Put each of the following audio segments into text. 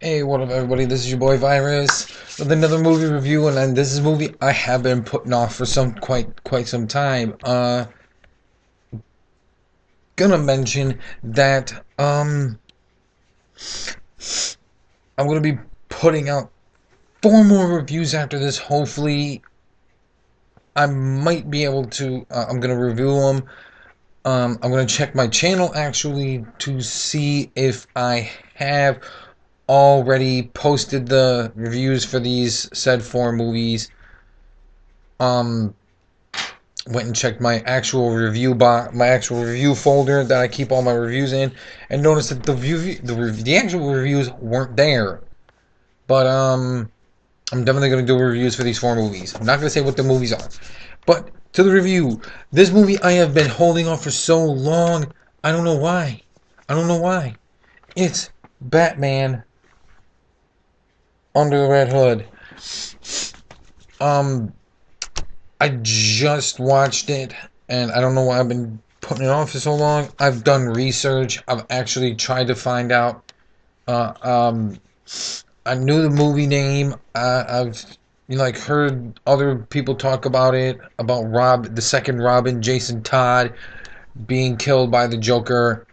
Hey, what up, everybody? This is your boy Virus with another movie review, and then this is a movie I have been putting off for quite some time. Gonna mention that I'm gonna be putting out four more reviews after this. Hopefully, I might be able to. I'm gonna review them. I'm gonna check my channel actually to see if I have already posted the reviews for these said four movies. Um, Went and checked my actual my actual review folder that I keep all my reviews in, and noticed that the actual reviews weren't there. But I'm definitely gonna do reviews for these four movies. I'm not gonna say what the movies are, but to the review. This movie I have been holding off for so long. I don't know why. I don't know why. It's Batman Under the Red Hood. Um, I just watched it, and I don't know why I've been putting it off for so long. I've done research. I've actually tried to find out. Uh, um, I knew the movie name. I've heard other people talk about it, about the second Robin, Jason Todd, being killed by the Joker.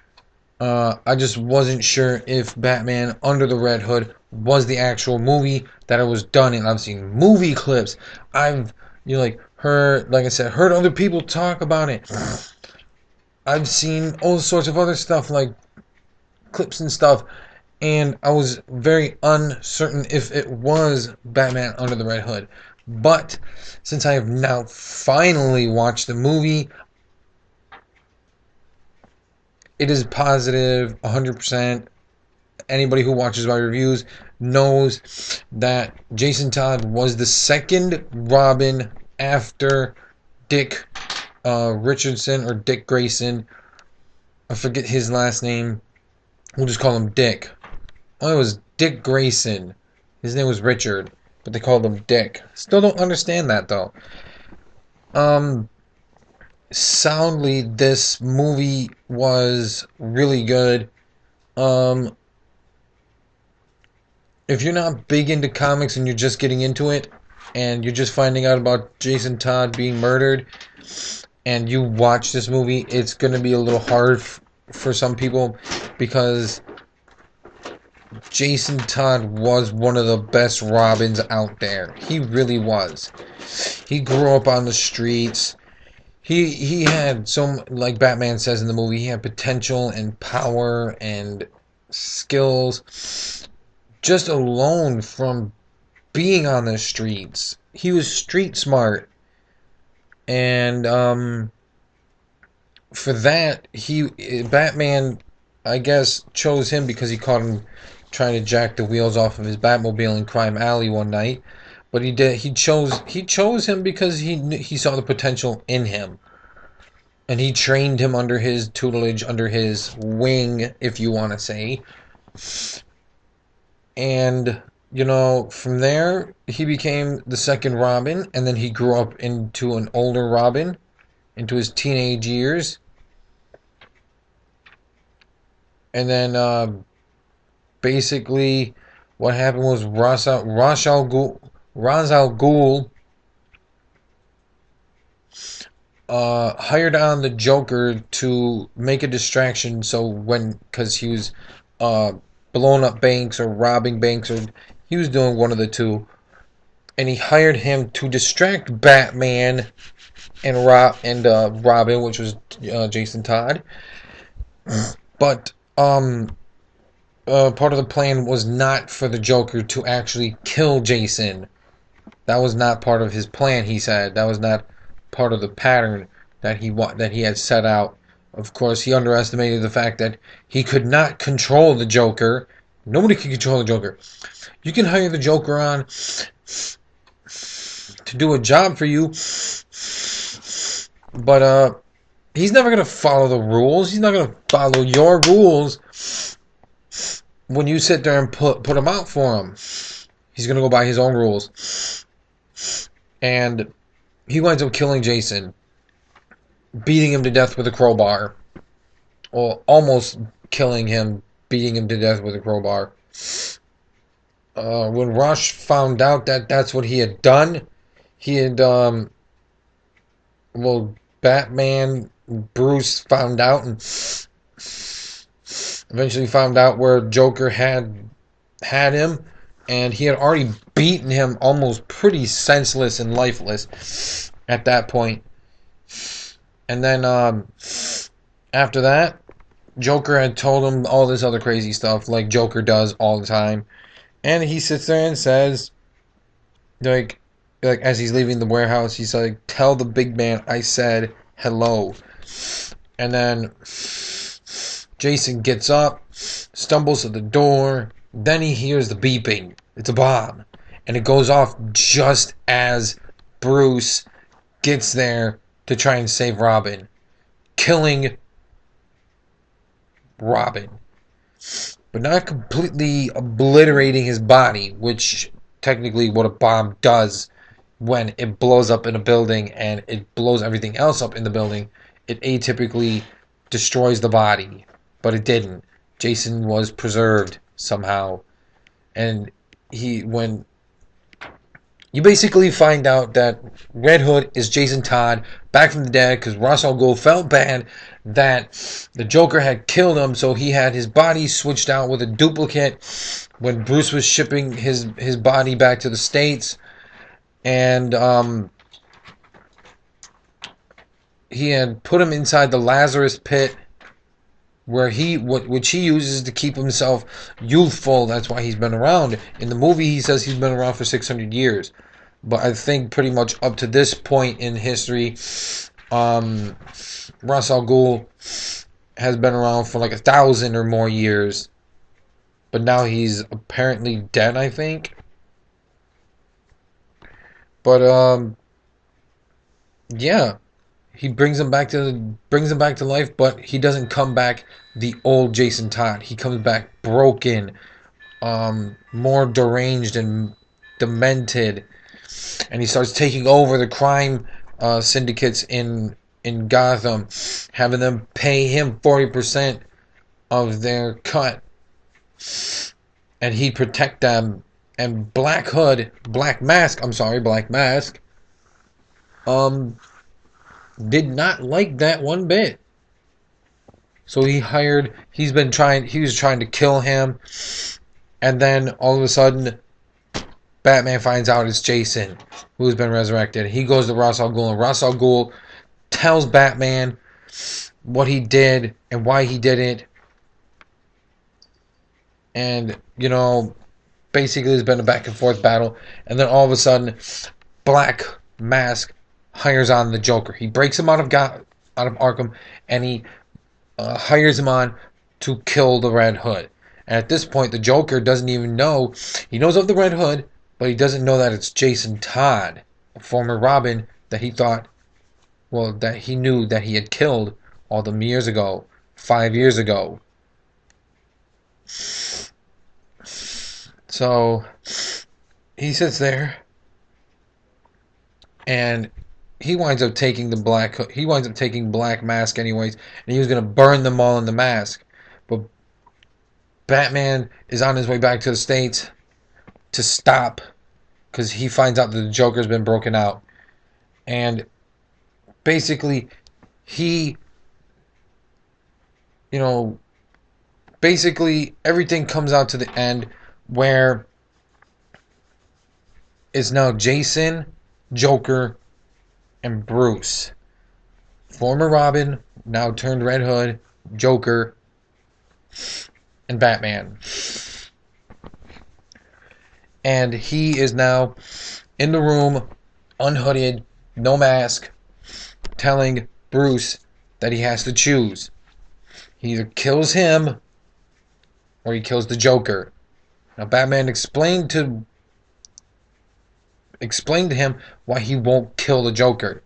I just wasn't sure if Batman Under the Red Hood was the actual movie that it was done in. I've seen movie clips. I've heard, like I said, heard other people talk about it. I've seen all sorts of other stuff like clips and stuff, and I was very uncertain if it was Batman Under the Red Hood. But since I have now finally watched the movie, it is positive 100%. Anybody who watches my reviews knows that Jason Todd was the second Robin after Dick Richardson or Dick Grayson. I forget his last name. We'll just call him Dick. Oh, it was Dick Grayson. His name was Richard, but they called him Dick. Still don't understand that though. Um, Soundly, this movie was really good. Um, if you're not big into comics and you're just getting into it, and you're just finding out about Jason Todd being murdered, and you watch this movie, it's gonna be a little hard for some people because Jason Todd was one of the best Robins out there. He really was. He grew up on the streets. He had some, like Batman says in the movie, he had potential and power and skills just alone from being on the streets. He was street smart, and for that, Batman, I guess, chose him because he caught him trying to jack the wheels off of his Batmobile in Crime Alley one night. But he chose him because he saw the potential in him, and he trained him under his tutelage, under his wing, if you want to say. And from there he became the second Robin, and then he grew up into an older Robin, into his teenage years, and then basically what happened was Ra's al Ghul hired on the Joker to make a distraction. So because he was uh, blowing up banks or robbing banks, or he was doing one of the two, and he hired him to distract Batman and Robin, which was Jason Todd. But part of the plan was not for the Joker to actually kill Jason. That was not part of his plan. He said that was not part of the pattern that he had set out. Of course, he underestimated the fact that he could not control the Joker. Nobody can control the Joker. You can hire the Joker on to do a job for you, but he's never gonna follow the rules. He's not gonna follow your rules when you sit there and put them out for him. He's gonna go by his own rules, and he winds up killing Jason, beating him to death with a crowbar, or almost killing him, beating him to death with a crowbar. when Rush found out that that's what he had done, he had well, Batman, Bruce found out and eventually found out where Joker had him, and he had already beaten him almost pretty senseless and lifeless at that point. And then after that, Joker had told him all this other crazy stuff like Joker does all the time. And he sits there and says, like as he's leaving the warehouse, he's like, "Tell the big man I said hello." And then Jason gets up, stumbles to the door. Then he hears the beeping. It's a bomb. And it goes off just as Bruce gets there to try and save Robin, killing Robin, but not completely obliterating his body, which technically what a bomb does when it blows up in a building and it blows everything else up in the building. It atypically destroys the body, but it didn't. Jason was preserved somehow, and when you basically find out that Red Hood is Jason Todd back from the dead because Ra's al Ghul felt bad that the Joker had killed him, so he had his body switched out with a duplicate when Bruce was shipping his body back to the States. And he had put him inside the Lazarus pit where which he uses to keep himself youthful. That's why he's been around. In the movie, he says he's been around for 600 years. But I think pretty much up to this point in history, Ra's al Ghul has been around for like 1,000 or more years. But now he's apparently dead, I think. But yeah, he brings him back to life, but he doesn't come back the old Jason Todd. He comes back broken, more deranged and demented, and he starts taking over the crime syndicates in Gotham, having them pay him 40% of their cut, and he'd protect them. And Black Mask, did not like that one bit. So he was trying to kill him, and then all of a sudden, Batman finds out it's Jason, who's been resurrected. He goes to Ra's al Ghul, and Ra's al Ghul tells Batman what he did and why he did it. And, basically there's been a back and forth battle, and then all of a sudden, Black Mask hires on the Joker. He breaks him out of Arkham, and he hires him on to kill the Red Hood. And at this point, the Joker doesn't even know. He knows of the Red Hood, but he doesn't know that it's Jason Todd, a former Robin that that he knew that he had killed all them years ago, 5 years ago. So he sits there, and he winds up taking Black Mask anyways, and he was gonna burn them all in the mask. But Batman is on his way back to the States to stop, because he finds out that the Joker's been broken out, and basically everything comes out to the end where it's now Jason, Joker, and Bruce. Former Robin, now turned Red Hood, Joker, and Batman. And he is now in the room, unhooded, no mask, telling Bruce that he has to choose. He either kills him or he kills the Joker. Now Batman explained to him why he won't kill the Joker.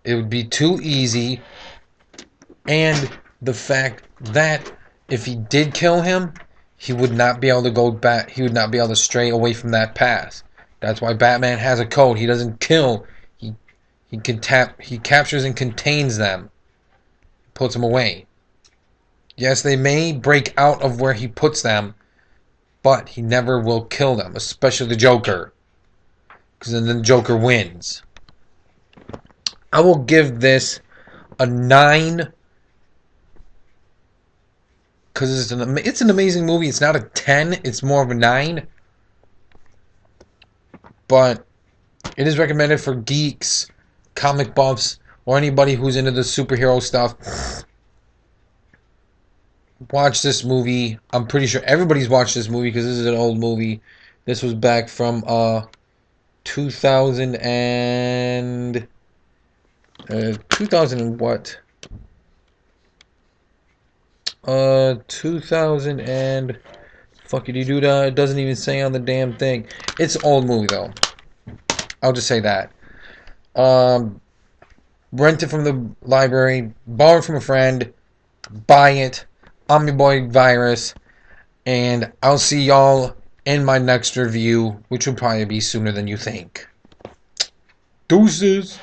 It would be too easy, and the fact that if he did kill him, he would not be able to go back. He would not be able to stray away from that path. That's why Batman has a code. He doesn't kill. He captures and contains them. Puts them away. Yes, they may break out of where he puts them, but he never will kill them, especially the Joker, because then the Joker wins. I will give this a 9 because it's an amazing movie. It's not a 10, it's more of a 9. But it is recommended for geeks, comic buffs, or anybody who's into the superhero stuff. Watch this movie. I'm pretty sure everybody's watched this movie because this is an old movie. This was back from 2000 and 2000 and what? 2000 and fuckity doo dah. It doesn't even say on the damn thing. It's an old movie though. I'll just say that. Rent it from the library, borrow it from a friend, buy it. I'm your boy Virus, and I'll see y'all in my next review, which will probably be sooner than you think. Deuces!